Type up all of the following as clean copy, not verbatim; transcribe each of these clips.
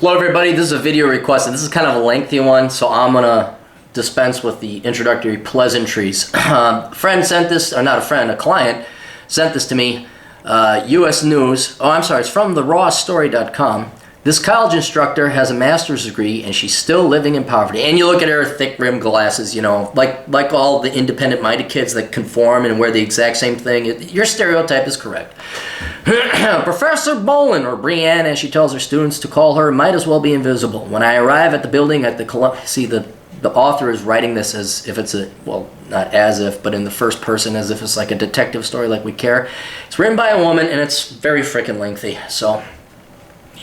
Hello everybody, this is a video request, and this is kind of a lengthy one, so I'm going to dispense with the introductory pleasantries. A friend sent this, or not a friend, a client sent this to me, U.S. News. Oh, I'm sorry, it's from therawstory.com. This college instructor has a master's degree and she's still living in poverty. And you look at her thick-rimmed glasses, you know, like all the independent-minded kids that conform and wear the exact same thing. Your stereotype is correct. Professor Bolin, or Brienne as she tells her students to call her, might as well be invisible. When I arrive at the building at the see, the author is writing this as if it's a, well, not as if, but in the first person, as if it's like a detective story, like we care. It's written by a woman and it's very freaking lengthy, so...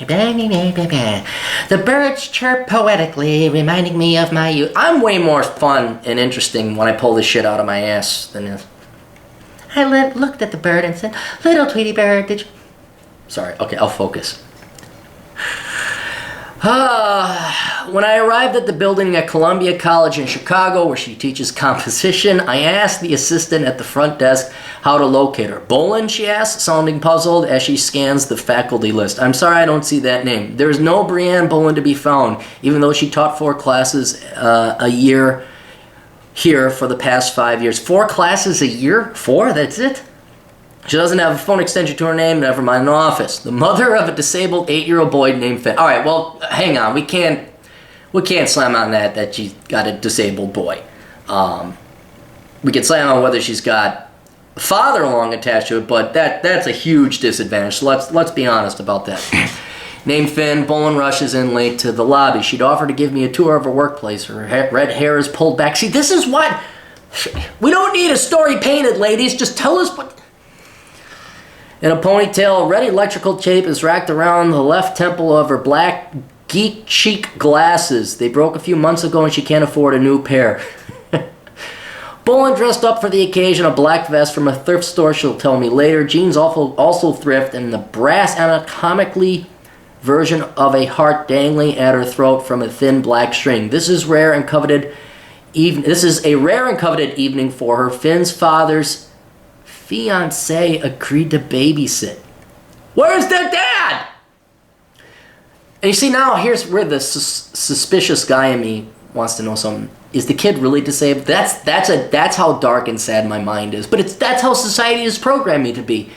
The birds chirp poetically, reminding me of my youth. I'm way more fun and interesting when I pull this shit out of my ass than this. I looked at the bird and said, "Little Tweety bird, did you..." Sorry, okay, I'll focus. When I arrived at the building at Columbia College in Chicago, where she teaches composition, I asked the assistant at the front desk how to locate her. Bolin, she asked, sounding puzzled as she scans the faculty list. I'm sorry, I don't see that name. There's no Brienne Bolin to be found, even though she taught 4 classes a year here for the past 5 years. 4 classes a year? 4? That's it? She doesn't have a phone extension to her name, never mind an office. The mother of a disabled 8-year-old boy named Finn. All right, well, hang on. We can't slam on that she's got a disabled boy. We can slam on whether she's got a father along attached to it, but that's a huge disadvantage. So let's be honest about that. Named Finn, Bolin rushes in late to the lobby. She'd offered to give me a tour of her workplace. Her red hair is pulled back. See, this is what... We don't need a story painted, ladies. Just tell us what... In a ponytail, red electrical tape is wrapped around the left temple of her black geek chic glasses. They broke a few months ago and she can't afford a new pair. Bolin dressed up for the occasion, a black vest from a thrift store, she'll tell me later. Jeans also thrift, and the brass anatomically version of a heart dangling at her throat from a thin black string. This is a rare and coveted evening for her. Finn's father's fiance agreed to babysit. Where's their dad? And you see, now here's where the suspicious guy in me wants to know something. Is the kid really disabled? That's how dark and sad my mind is. But that's how society is programmed me to be.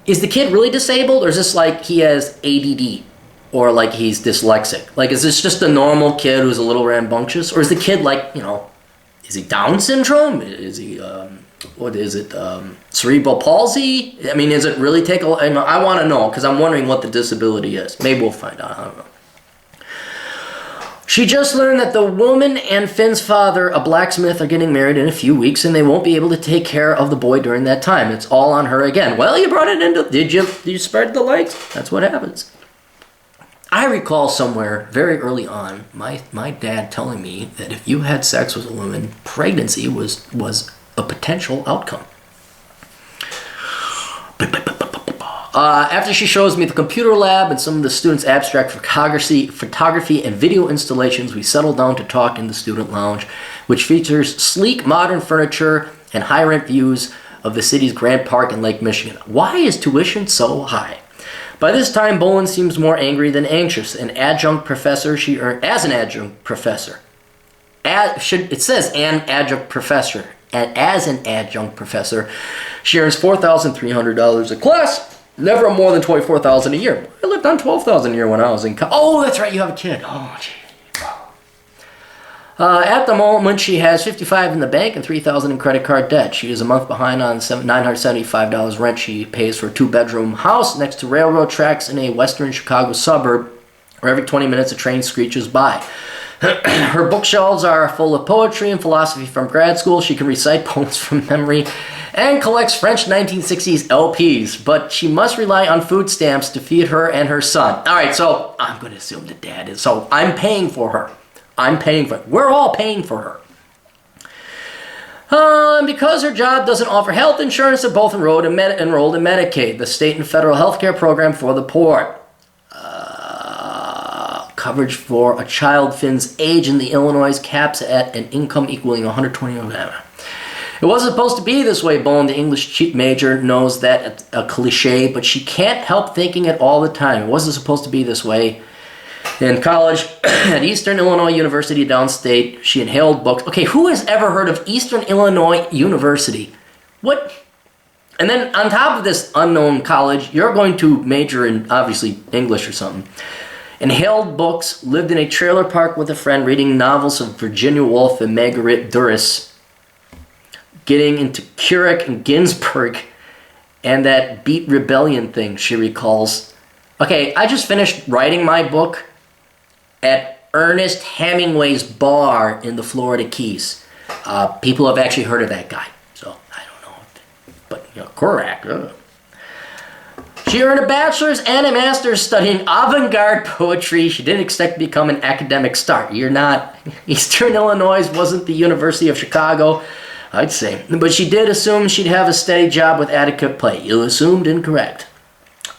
Is the kid really disabled, or is this like he has ADD, or like he's dyslexic? Like, is this just a normal kid who's a little rambunctious, or is the kid like, you know, is he Down syndrome? Is he what is it, cerebral palsy? I mean, is it really I want to know, because I'm wondering what the disability is. Maybe we'll find out, I don't know. She just learned that the woman and Finn's father, a blacksmith, are getting married in a few weeks, and they won't be able to take care of the boy during that time. It's all on her again. Well, you brought it into... Did you spread the legs? That's what happens. I recall somewhere very early on my dad telling me that if you had sex with a woman, pregnancy was a potential outcome. After she shows me the computer lab and some of the students' abstract photography and video installations, we settle down to talk in the student lounge, which features sleek modern furniture and high-rent views of the city's Grant Park and Lake Michigan. Why is tuition so high? By this time, Bolin seems more angry than anxious. As an adjunct professor, she earns $4,300 a class. Never more than $24,000 a year. I lived on $12,000 a year when I was in college. Oh, that's right, you have a kid. Oh, gee. At the moment, she has $55 in the bank and $3,000 in credit card debt. She is a month behind on $975 rent she pays for a 2-bedroom house next to railroad tracks in a western Chicago suburb, where every 20 minutes a train screeches by. Her bookshelves are full of poetry and philosophy from grad school. She can recite poems from memory and collects French 1960s LPs, but she must rely on food stamps to feed her and her son. All right, so I'm going to assume the dad is. So I'm paying for her. We're all paying for her. And because her job doesn't offer health insurance, they're both enrolled in Medicaid, the state and federal health care program for the poor. Coverage for a child Finn's age in the Illinois caps at an income equaling $120. It wasn't supposed to be this way, Bolin, the English major, knows that a cliche, but she can't help thinking it all the time. It wasn't supposed to be this way. In college at Eastern Illinois University downstate, she inhaled books. Okay, who has ever heard of Eastern Illinois University? What? And then on top of this unknown college, you're going to major in, obviously, English or something. Inhaled books, lived in a trailer park with a friend, reading novels of Virginia Woolf and Marguerite Duras, getting into Keurig and Ginsburg, and that Beat Rebellion thing, she recalls. Okay, I just finished writing my book at Ernest Hemingway's bar in the Florida Keys. People have actually heard of that guy, so I don't know. But, correct. She earned a bachelor's and a master's studying avant-garde poetry. She didn't expect to become an academic star. You're not. Eastern Illinois wasn't the University of Chicago, I'd say. But she did assume she'd have a steady job with adequate pay. You assumed incorrect.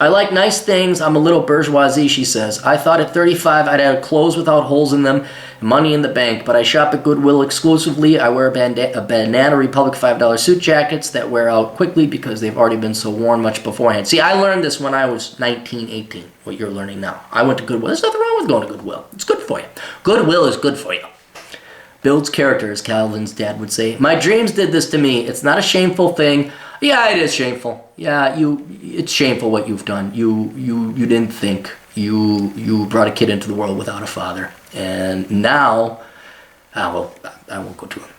I like nice things. I'm a little bourgeoisie, she says. I thought at 35 I'd have clothes without holes in them, money in the bank, but I shop at Goodwill exclusively. I wear a Banana Republic $5 suit jackets that wear out quickly because they've already been so worn much beforehand. See, I learned this when I was 19, 18, what you're learning now. I went to Goodwill. There's nothing wrong with going to Goodwill. It's good for you. Goodwill is good for you. Builds character, as Calvin's dad would say. My dreams did this to me. It's not a shameful thing. Yeah, it is shameful. Yeah, it's shameful what you've done. You didn't think. You brought a kid into the world without a father. And now, I won't go to it.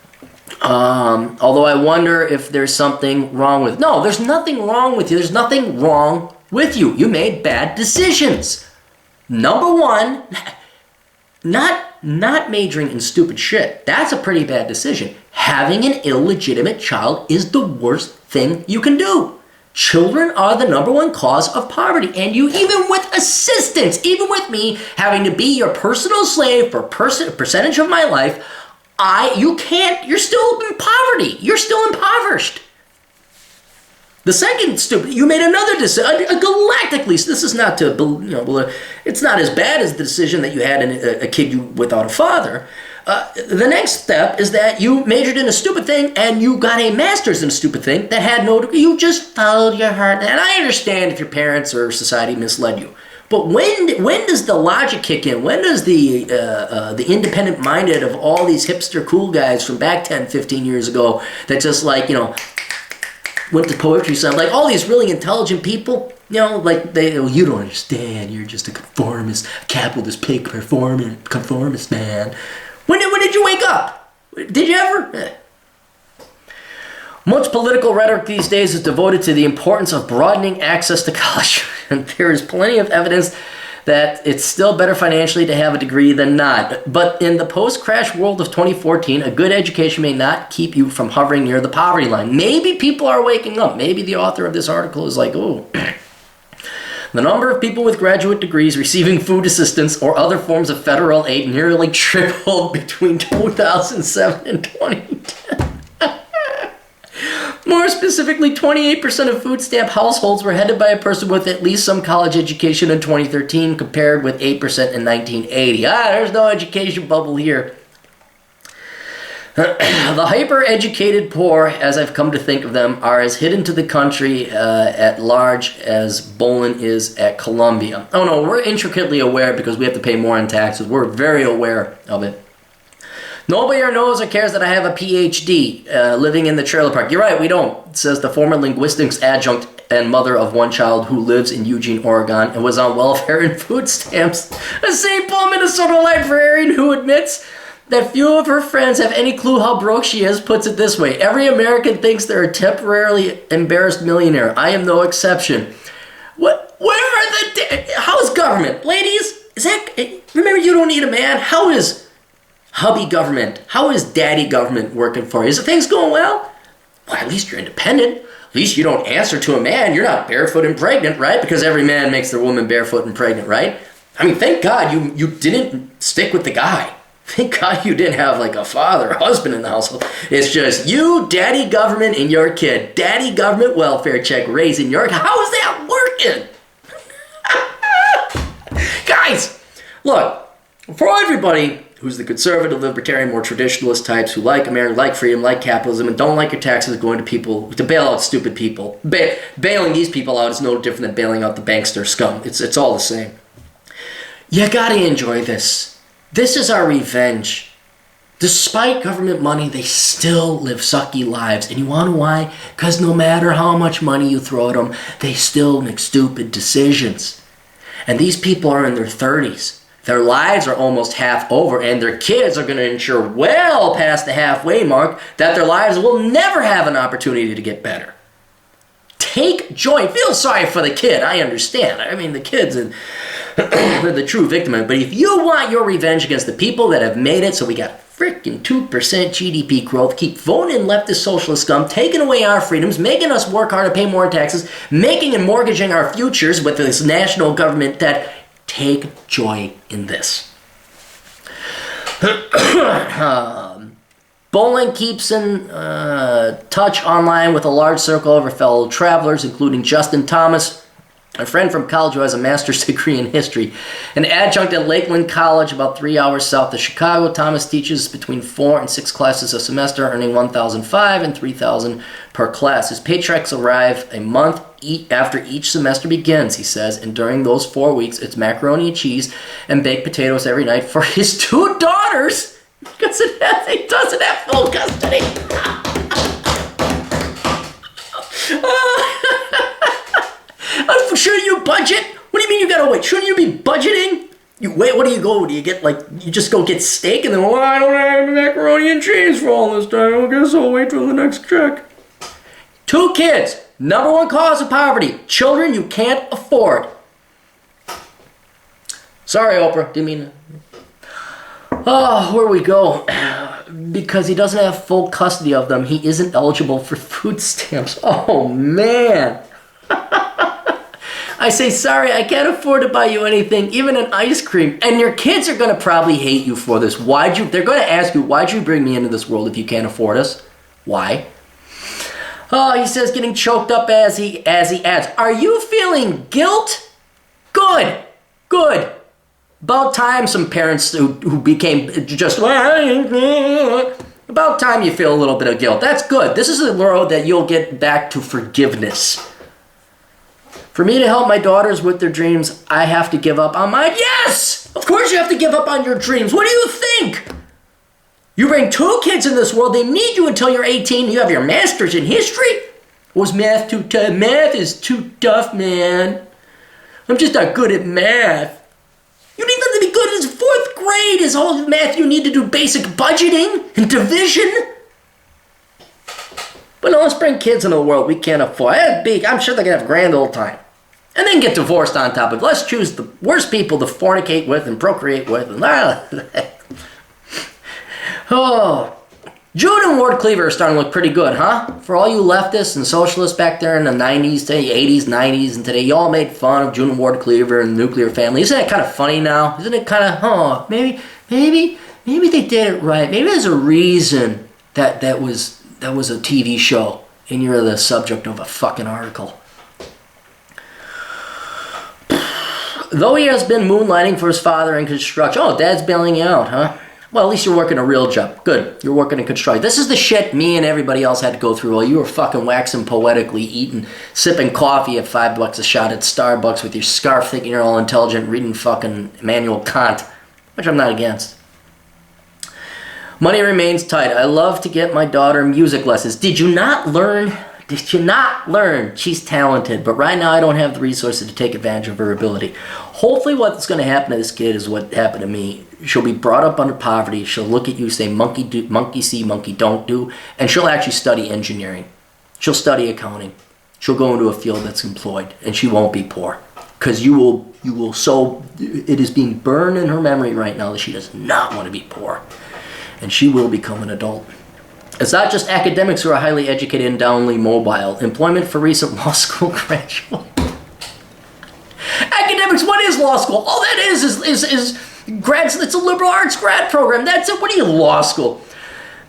Although I wonder if there's something wrong with... No, there's nothing wrong with you. There's nothing wrong with you. You made bad decisions. Number one, not majoring in stupid shit. That's a pretty bad decision. Having an illegitimate child is the worst thing you can do. Children are the number one cause of poverty. And you, even with assistance, even with me having to be your personal slave for a percentage of my life, you're still in poverty. You're still impoverished. The second stupid, you made another decision, galactically. So this is not to, it's not as bad as the decision that you had in a kid without a father. The next step is that you majored in a stupid thing and you got a master's in a stupid thing that had no degree. You just followed your heart. And I understand if your parents or society misled you. But when does the logic kick in? When does the independent-minded of all these hipster cool guys from back 10, 15 years ago that just went to poetry slam, like all these really intelligent people, you don't understand, you're just a conformist, capitalist pig conformist, man. When did you wake up? Did you ever? Much political rhetoric these days is devoted to the importance of broadening access to college, and there is plenty of evidence that it's still better financially to have a degree than not. But in the post-crash world of 2014, a good education may not keep you from hovering near the poverty line. Maybe people are waking up. Maybe the author of this article is like, oh. The number of people with graduate degrees receiving food assistance or other forms of federal aid nearly tripled between 2007 and 2010. More specifically, 28% of food stamp households were headed by a person with at least some college education in 2013, compared with 8% in 1980. There's no education bubble here. The hyper-educated poor, as I've come to think of them, are as hidden to the country at large as Bolin is at Columbia. Oh no, we're intricately aware because we have to pay more in taxes. We're very aware of it. Nobody knows or cares that I have a PhD living in the trailer park. You're right, we don't, says the former linguistics adjunct and mother of one child who lives in Eugene, Oregon, and was on welfare and food stamps. A St. Paul, Minnesota librarian who admits that few of her friends have any clue how broke she is, puts it this way: every American thinks they're a temporarily embarrassed millionaire. I am no exception. How's government? Ladies, remember, you don't need a man. How is hubby government? How is daddy government working for you? Is things going well? Well, at least you're independent. At least you don't answer to a man. You're not barefoot and pregnant, right? Because every man makes their woman barefoot and pregnant, right? I mean, thank God you didn't stick with the guy. Thank God you didn't have like a father or husband in the household. It's just you, daddy government, and your kid. Daddy government welfare check raising your... How is that working? Guys, look, for everybody who's the conservative, libertarian, more traditionalist types who like America, like freedom, like capitalism, and don't like your taxes going to people, to bail out stupid people. Bailing these people out is no different than bailing out the bankster scum. It's all the same. You gotta enjoy this. This is our revenge. Despite government money, they still live sucky lives. And you wanna know why? Because no matter how much money you throw at them, they still make stupid decisions. And these people are in their 30s. Their lives are almost half over, and their kids are going to ensure well past the halfway mark that their lives will never have an opportunity to get better. Take joy. Feel sorry for the kid. I understand. I mean, the kids are the true victim of it. But if you want your revenge against the people that have made it so we got freaking 2% GDP growth, keep voting in leftist socialist scum, taking away our freedoms, making us work hard to pay more in taxes, making and mortgaging our futures with this national government debt, take joy in this. Bolin keeps in touch online with a large circle of her fellow travelers, including Justin Thomas, a friend from college who has a master's degree in history. An adjunct at Lakeland College, about 3 hours south of Chicago. Thomas teaches between 4 and 6 classes a semester, earning $1,500 and $3,000 per class. His paychecks arrive a month after each semester begins, he says, and during those 4 weeks, it's macaroni and cheese and baked potatoes every night for his 2 daughters, because he doesn't have full custody. Shouldn't you budget? What do you mean you gotta wait? Shouldn't you be budgeting? You wait, what do you go? Do you get you just go get steak and then, well, I don't have macaroni and cheese for all this time. I guess I'll wait till the next check. 2 kids. Number 1 cause of poverty. Children you can't afford. Sorry, Oprah. Didn't mean to. Oh, where we go? Because he doesn't have full custody of them, he isn't eligible for food stamps. Oh, man. I say, sorry, I can't afford to buy you anything, even an ice cream. And your kids are going to probably hate you for this. They're going to ask you, why'd you bring me into this world if you can't afford us? Why? Oh, he says, getting choked up as he adds, are you feeling guilt? Good. About time some parents who became just, about time you feel a little bit of guilt. That's good. This is the road that you'll get back to forgiveness. For me to help my daughters with their dreams, I have to give up on mine? Yes! Of course you have to give up on your dreams. What do you think? You bring 2 kids in this world, they need you until you're 18, you have your master's in history? Was math too tough? Math is too tough, man. I'm just not good at math. You need them to be good as 4th grade is all the math you need to do basic budgeting and division. But no, let's bring kids into the world we can't afford. That's big. I'm sure they're going to have a grand old time. And then get divorced on top of it. Let's choose the worst people to fornicate with and procreate with. Oh, June and Ward Cleaver are starting to look pretty good, huh? For all you leftists and socialists back there in the 90s, 80s, 90s, and today, you all made fun of June and Ward Cleaver and the nuclear family. Isn't that kind of funny now? Isn't it kind of, maybe they did it right. Maybe there's a reason that was a TV show and you're the subject of a fucking article. Though he has been moonlighting for his father in construction. Oh, Dad's bailing you out, huh? Well, at least you're working a real job. Good. You're working in construction. This is the shit me and everybody else had to go through while you were fucking waxing poetically, sipping coffee at $5 a shot at Starbucks with your scarf thinking you're all intelligent, reading fucking Immanuel Kant, which I'm not against. Money remains tight. I love to get my daughter music lessons. Did you not learn? She's talented, but right now I don't have the resources to take advantage of her ability. Hopefully what's going to happen to this kid is what happened to me. She'll be brought up under poverty. She'll look at you, say, monkey see, monkey don't do, and she'll actually study engineering. She'll study accounting. She'll go into a field that's employed, and she won't be poor. Because you will so, it is being burned in her memory right now that she does not want to be poor. And she will become an adult. It's not just academics who are highly educated and downly mobile. Employment for recent law school graduates. Academics, what is law school? All that is grads. It's a liberal arts grad program. That's it. What are you, law school?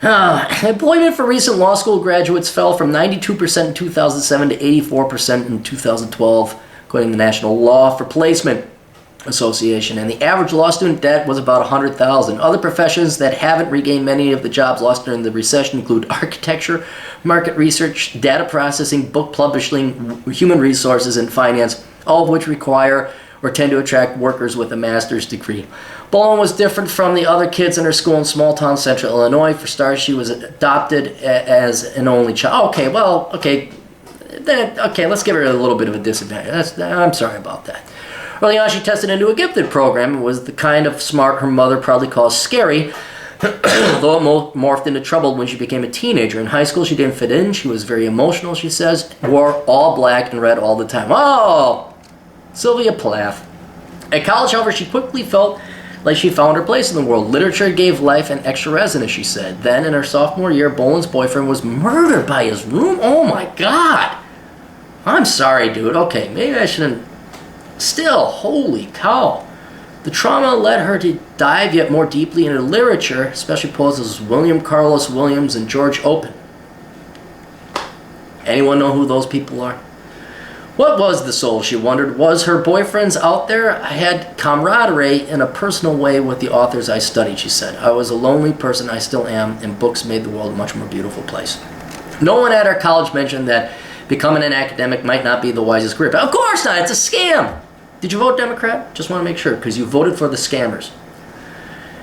Employment for recent law school graduates fell from 92% in 2007 to 84% in 2012, according to the National Law for Placement Association, and the average law student debt was about $100,000. Other professions that haven't regained many of the jobs lost during the recession include architecture, market research, data processing, book publishing, human resources, and finance, all of which require or tend to attract workers with a master's degree. Bolin was different from the other kids in her school in small town central Illinois. For starters, she was adopted as an only child. Okay, well, okay, let's give her a little bit of a disadvantage. I'm sorry about that. Early on, she tested into a gifted program and was the kind of smart her mother probably calls scary, though it morphed into trouble when she became a teenager. In high school, she didn't fit in. She was very emotional, she says, wore all black and red all the time. Oh, Sylvia Plath. At college, however, she quickly felt like she found her place in the world. Literature gave life an extra resonance, she said. Then, in her sophomore year, Bolin's boyfriend was murdered by his room. Oh my God. I'm sorry, dude. Okay, maybe I shouldn't. Still, holy cow. The trauma led her to dive yet more deeply into literature, especially poets as William Carlos Williams and George Oppen. Anyone know who those people are? What was the soul, she wondered? Was her boyfriends out there? I had camaraderie in a personal way with the authors I studied, she said. I was a lonely person, I still am, and books made the world a much more beautiful place. No one at our college mentioned that becoming an academic might not be the wisest career. But of course not, it's a scam. Did you vote Democrat? Just want to make sure, because you voted for the scammers.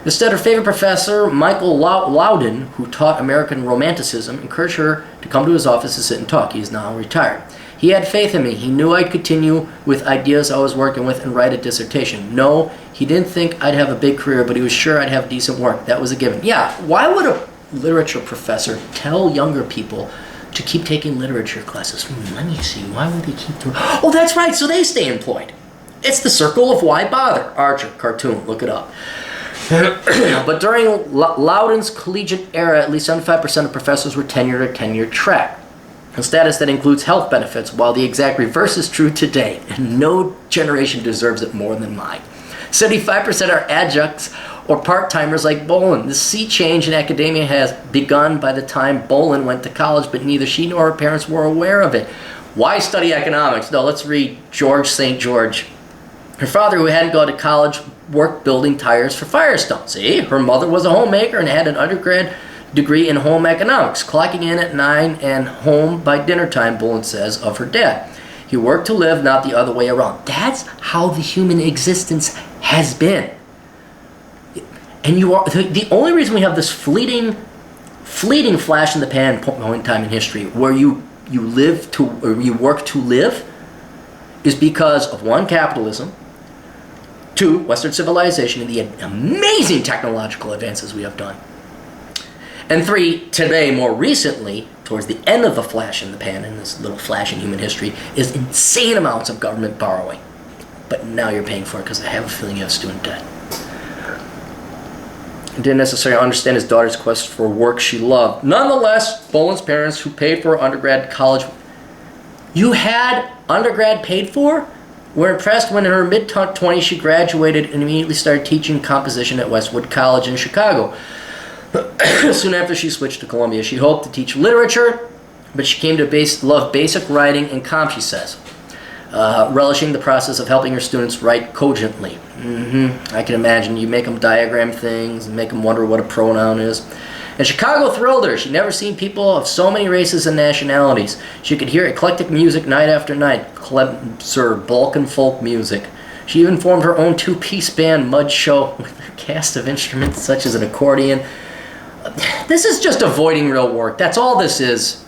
Instead, her favorite professor, Michael Loudon, who taught American Romanticism, encouraged her to come to his office to sit and talk. He is now retired. He had faith in me. He knew I'd continue with ideas I was working with and write a dissertation. No, he didn't think I'd have a big career, but he was sure I'd have decent work. That was a given. Yeah, why would a literature professor tell younger people to keep taking literature classes? Let me see. Why would they keep doing? Oh, that's right. So they stay employed. It's the circle of why bother. Archer, cartoon. Look it up. But during Loudon's collegiate era, at least 75% of professors were tenured or tenure track, a status that includes health benefits, while the exact reverse is true today, and no generation deserves it more than mine. 75% are adjuncts or part-timers like Bolin. The sea change in academia has begun by the time Bolin went to college, but neither she nor her parents were aware of it. Why study economics? No, let's read George St. George. Her father, who hadn't gone to college, worked building tires for Firestone. See, her mother was a homemaker and had an undergrad degree in home economics, clocking in at 9 and home by dinner time, Bolin says, of her dad. He worked to live, not the other way around. That's how the human existence has been. And you are the only reason we have this fleeting flash in the pan point in time in history where you live to, or you work to live, is because of one, capitalism, two, Western civilization and the amazing technological advances we have done, and three, today, more recently, towards the end of the flash in the pan, in this little flash in human history, is insane amounts of government borrowing. But now you're paying for it because I have a feeling you have student debt. Didn't necessarily understand his daughter's quest for work she loved. Nonetheless, Bolin's parents, who paid for her undergrad college, you had undergrad paid for? Were impressed when in her mid-20s she graduated and immediately started teaching composition at Westwood College in Chicago. Soon after she switched to Columbia, she hoped to teach literature, but she came to love basic writing and comp, she says, relishing the process of helping her students write cogently. I can imagine. You make them diagram things and make them wonder what a pronoun is. And Chicago thrilled her. She'd never seen people of so many races and nationalities. She could hear eclectic music night after night, Sir Balkan folk music. She even formed her own two-piece band, Mud Show, with a cast of instruments such as an accordion. This is just avoiding real work. That's all this is.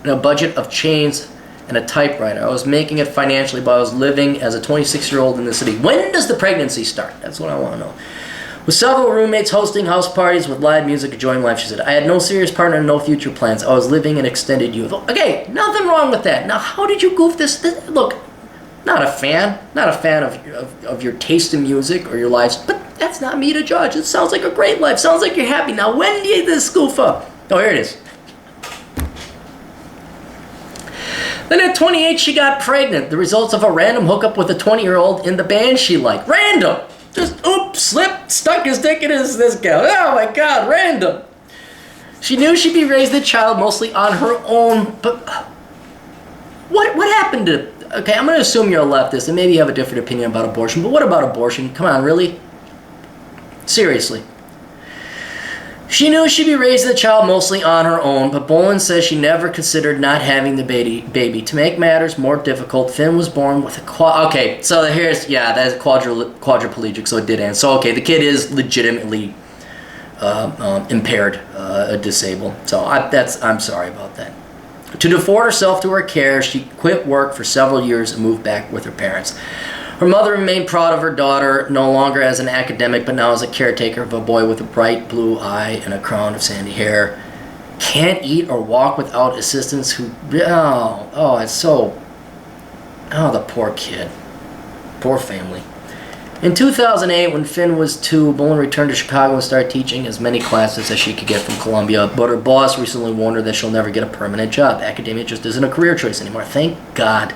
And a budget of chains and a typewriter. I was making it financially, but I was living as a 26-year-old in the city. When does the pregnancy start? That's what I want to know. With several roommates hosting house parties with live music, enjoying life, she said. I had no serious partner and no future plans. I was living an extended youth. Okay, nothing wrong with that. Now, how did you goof this? Look, not a fan of your taste in music or your lives, but that's not me to judge. It sounds like a great life. Sounds like you're happy. Now, when did this goof up? Oh, here it is. Then at 28, she got pregnant. The results of a random hookup with a 20-year-old in the band she liked. Random! Just, oops, slipped, stuck his dick in this guy. Oh my God, random. She knew she'd be raising the child mostly on her own, but what happened to... Okay, I'm going to assume you're a leftist, and maybe you have a different opinion about abortion, but what about abortion? Come on, really? Seriously. She knew she'd be raising the child mostly on her own, but Boland says she never considered not having the baby. To make matters more difficult, Finn was born with a okay, so here's, that's quadriplegic, so it did end. So, okay, the kid is legitimately impaired, disabled. So I'm sorry about that. To devote herself to her care, she quit work for several years and moved back with her parents. Her mother remained proud of her daughter, no longer as an academic, but now as a caretaker of a boy with a bright blue eye and a crown of sandy hair. Can't eat or walk without assistance it's so... Oh, the poor kid. Poor family. In 2008, when Finn was 2, Boland returned to Chicago and started teaching as many classes as she could get from Columbia, but her boss recently warned her that she'll never get a permanent job. Academia just isn't a career choice anymore. Thank God.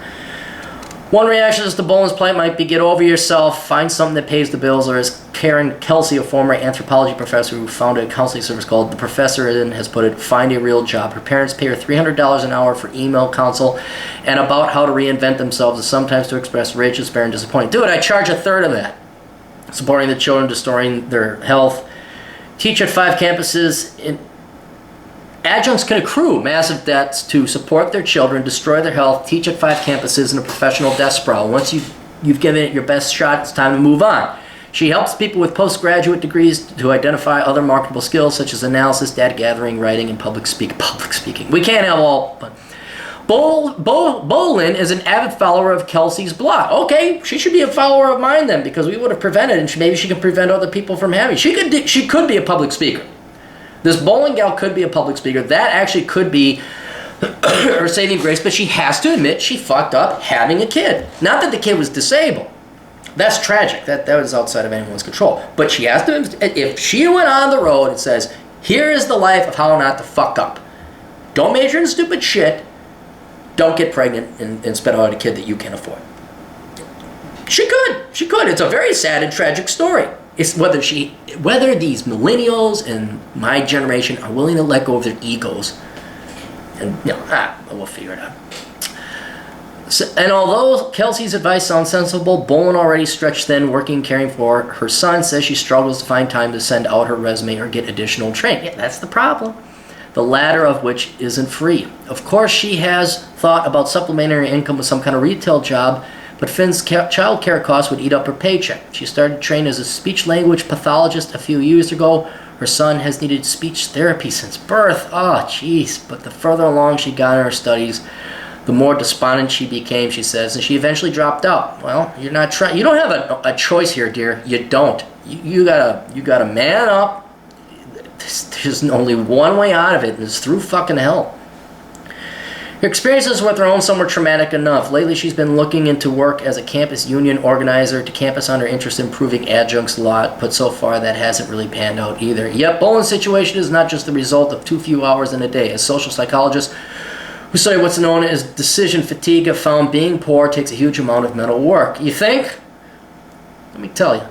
One reaction to Boland's plight might be get over yourself, find something that pays the bills, or as Karen Kelsey, a former anthropology professor who founded a counseling service called The Professor has put it, find a real job. Her parents pay her $300 an hour for email counsel and about how to reinvent themselves and sometimes to express rage, despair, and disappointment. Dude, I charge a third of that. Supporting the children, restoring their health. Teach at 5 campuses. Adjuncts can accrue massive debts to support their children, destroy their health, teach at 5 campuses in a professional death spiral. Once you've given it your best shot, it's time to move on. She helps people with postgraduate degrees to identify other marketable skills such as analysis, data gathering, writing, and public speaking. We can't have all, but Boland is an avid follower of Kelsey's blog. Okay, she should be a follower of mine then, because we would have prevented, and maybe she can prevent other people from having. She could be a public speaker. This Boland gal could be a public speaker. That actually could be her saving grace, but she has to admit she fucked up having a kid. Not that the kid was disabled. That's tragic. That was outside of anyone's control. But she has to, if she went on the road and says, here is the life of how not to fuck up. Don't major in stupid shit. Don't get pregnant and spend out a kid that you can't afford. She could. It's a very sad and tragic story. It's whether these millennials and my generation are willing to let go of their egos, and we'll figure it out. So, and although Kelsey's advice sounds sensible, Boland already stretched thin, working, caring for her son. Says she struggles to find time to send out her resume or get additional training. Yeah, that's the problem. The latter of which isn't free. Of course, she has thought about supplementing her income with some kind of retail job, but Finn's child care costs would eat up her paycheck. She started training as a speech-language pathologist a few years ago. Her son has needed speech therapy since birth. Oh, jeez. But the further along she got in her studies, the more despondent she became, she says, and she eventually dropped out. Well, you're not trying. You don't have a choice here, dear. You don't. You gotta man up. There's only one way out of it, and it's through fucking hell. Her experiences with her own son were traumatic enough. Lately, she's been looking into work as a campus union organizer to campus on her interest in improving adjuncts lot, but so far that hasn't really panned out either. Yet, Boland's situation is not just the result of too few hours in a day. As social psychologists who study what's known as decision fatigue have found, being poor takes a huge amount of mental work. You think? Let me tell you.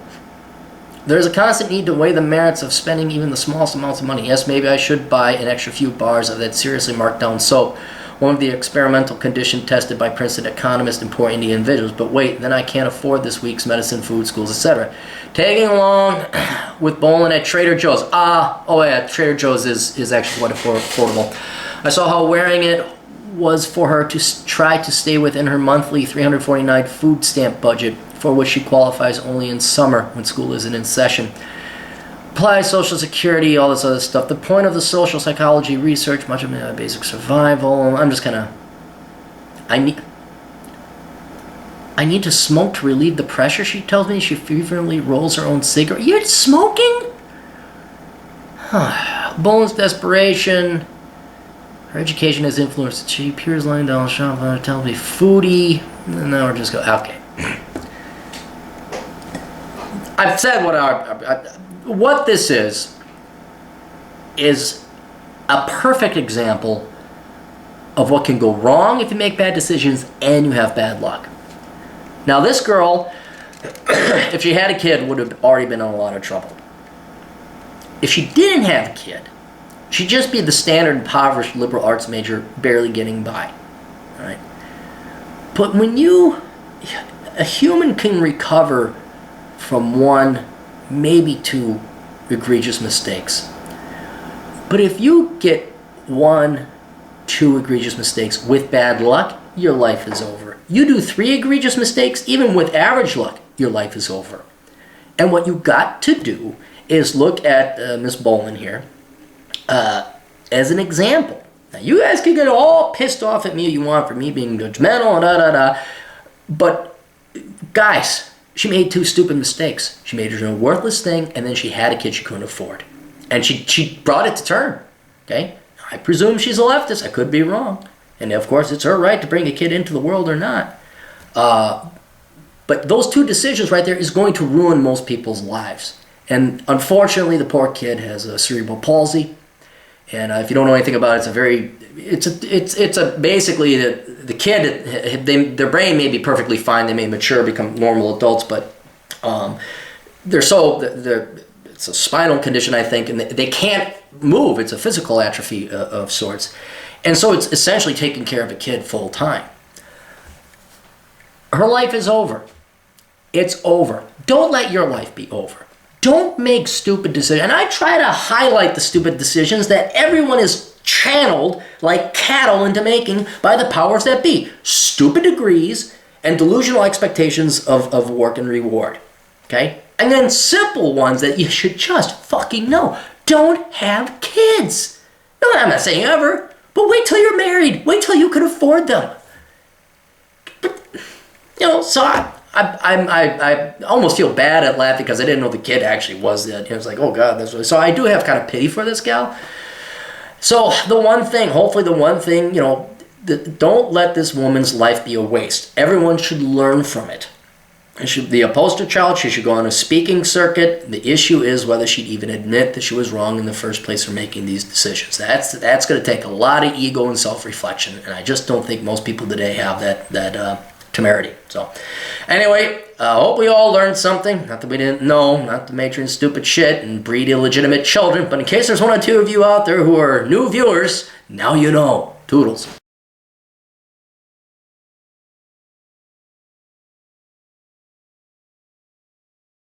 There's a constant need to weigh the merits of spending even the smallest amounts of money. Yes, maybe I should buy an extra few bars of that seriously marked down soap, one of the experimental condition tested by Princeton economists and poor Indian individuals. But wait, then I can't afford this week's medicine, food, schools, etc. Tagging along with Boland at Trader Joe's. Trader Joe's is actually quite affordable. I saw how wearing it was for her to try to stay within her monthly $349 food stamp budget, for which she qualifies only in summer when school isn't in session. Apply Social Security, all this other stuff. The point of the social psychology research, much of it basic survival. I'm just gonna... I need to smoke to relieve the pressure, she tells me. She fervently rolls her own cigarette. You're smoking? Boland's desperation. Her education has influenced. She appears lying down the shop. Tells me foodie. And now we're just going... Okay. I've said what this is a perfect example of what can go wrong if you make bad decisions and you have bad luck. Now, this girl, if she had a kid, would have already been in a lot of trouble. If she didn't have a kid, she'd just be the standard impoverished liberal arts major barely getting by. All right? But when a human can recover from one, maybe two egregious mistakes. But if you get 1, 2 egregious mistakes with bad luck, your life is over. You do 3 egregious mistakes, even with average luck, your life is over. And what you got to do is look at Miss Boland here as an example. Now, you guys can get all pissed off at me you want for me being judgmental and da-da-da. But, guys, she made 2 stupid mistakes. She made her own worthless thing, and then she had a kid she couldn't afford. And she brought it to term, okay? I presume she's a leftist. I could be wrong. And, of course, it's her right to bring a kid into the world or not. But those 2 decisions right there is going to ruin most people's lives. And, unfortunately, the poor kid has a cerebral palsy. And if you don't know anything about it, it's basically the kid, their brain may be perfectly fine, they may mature, become normal adults, but it's a spinal condition, I think, and they can't move. It's a physical atrophy of sorts. And so it's essentially taking care of a kid full time. Her life is over. It's over. Don't let your life be over. Don't make stupid decisions. And I try to highlight the stupid decisions that everyone is channeled like cattle into making by the powers that be. Stupid degrees and delusional expectations of work and reward. Okay? And then simple ones that you should just fucking know. Don't have kids. No, I'm not saying ever, but wait till you're married. Wait till you can afford them. But, so I almost feel bad at laughing because I didn't know the kid actually was that. It was like, oh God, that's really... So I do have kind of pity for this gal. So hopefully the one thing, don't let this woman's life be a waste. Everyone should learn from it. The poster child, she should go on a speaking circuit. The issue is whether she'd even admit that she was wrong in the first place for making these decisions. That's going to take a lot of ego and self-reflection, and I just don't think most people today have that temerity. So, anyway, I hope we all learned something. Not that we didn't know, not to major in stupid shit and breed illegitimate children, but in case there's 1 or 2 of you out there who are new viewers, now you know. Toodles.